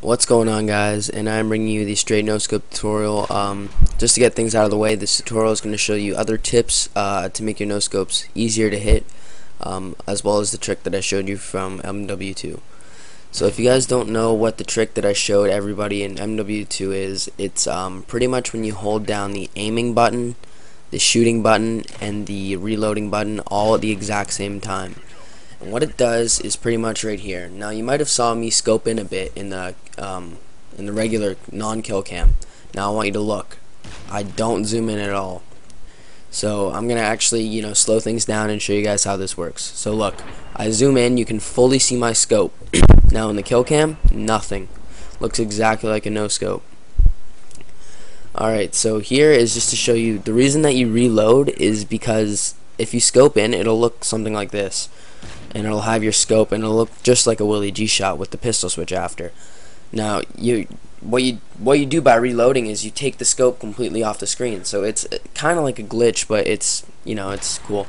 What's going on, guys? And I'm bringing you the straight no scope tutorial. Just to get things out of the way, this tutorial is going to show you other tips to make your no scopes easier to hit, as well as the trick that I showed you from MW2. So if you guys don't know what the trick that I showed everybody in MW2 is, it's pretty much when you hold down the aiming button, the shooting button, and the reloading button all at the exact same time. And what it does is pretty much right here. Now you might have saw me scope in a bit in the regular non-kill cam. Now I want you to look. I don't zoom in at all. So I'm gonna actually slow things down and show you guys how this works. So look, I zoom in, you can fully see my scope. Now in the kill cam, nothing. Looks exactly like a no scope. Alright, so here is just to show you the reason that you reload is because if you scope in, it'll look something like this. And it'll have your scope and it'll look just like a Willie G shot with the pistol switch after. Now what you do by reloading is you take the scope completely off the screen, so it's kind of like a glitch, but it's it's cool.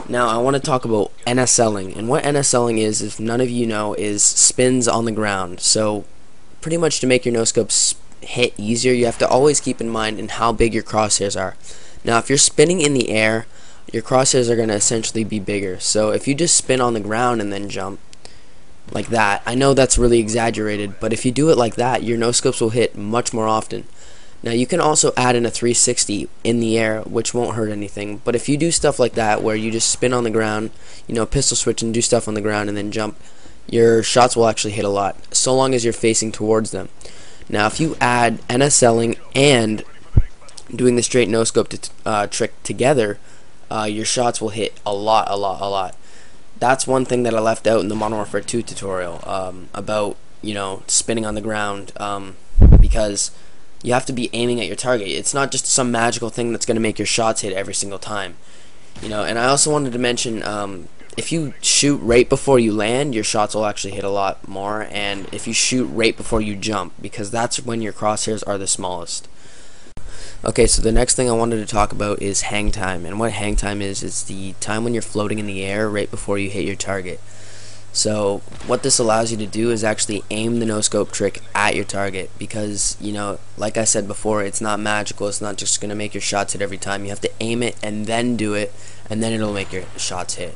Now I want to talk about NSLing, and what NSLing is, if none of you know, is spins on the ground. So pretty much to make your no scopes hit easier, you have to always keep in mind in how big your crosshairs are. Now if you're spinning in the air, your crosshairs are going to essentially be bigger. So if you just spin on the ground and then jump like that, I know that's really exaggerated, but if you do it like that, your no scopes will hit much more often. Now you can also add in a 360 in the air, which won't hurt anything, but if you do stuff like that where you just spin on the ground, pistol switch and do stuff on the ground and then jump, your shots will actually hit a lot, so long as you're facing towards them. Now if you add NSLing and doing the straight no scope trick together, your shots will hit a lot. That's one thing that I left out in the Modern Warfare 2 tutorial about spinning on the ground, because you have to be aiming at your target. It's not just some magical thing that's going to make your shots hit every single time. And I also wanted to mention, if you shoot right before you land, your shots will actually hit a lot more, and if you shoot right before you jump, because that's when your crosshairs are the smallest. Okay, so the next thing I wanted to talk about is hang time, and what hang time is the time when you're floating in the air right before you hit your target. So what this allows you to do is actually aim the no scope trick at your target, because like I said before, it's not magical. It's not just going to make your shots hit every time. You have to aim it and then do it, and then it'll make your shots hit.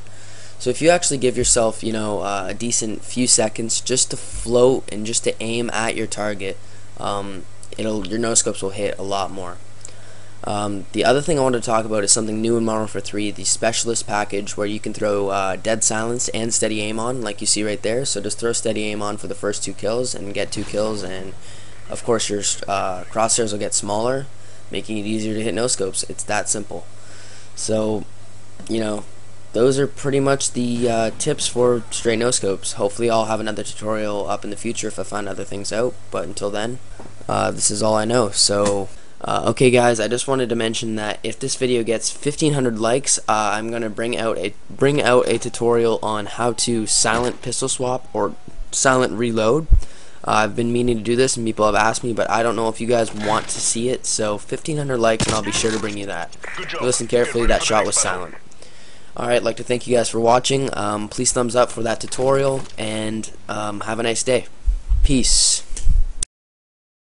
So if you actually give yourself a decent few seconds just to float and just to aim at your target, your no scopes will hit a lot more. The other thing I wanted to talk about is something new in Modern Warfare 3, the Specialist package, where you can throw dead silence and steady aim on, like you see right there. So just throw steady aim on for the first 2 kills and get 2 kills, and of course your crosshairs will get smaller, making it easier to hit no scopes. It's that simple. So those are pretty much the tips for straight no scopes. Hopefully I'll have another tutorial up in the future if I find other things out, but until then, this is all I know. So okay guys, I just wanted to mention that if this video gets 1,500 likes, I'm gonna bring out a tutorial on how to silent pistol swap or silent reload. I've been meaning to do this and people have asked me, but I don't know if you guys want to see it. So 1,500 likes and I'll be sure to bring you that. Listen carefully, that shot was silent. Alright, I'd like to thank you guys for watching. Please thumbs up for that tutorial, and have a nice day. Peace.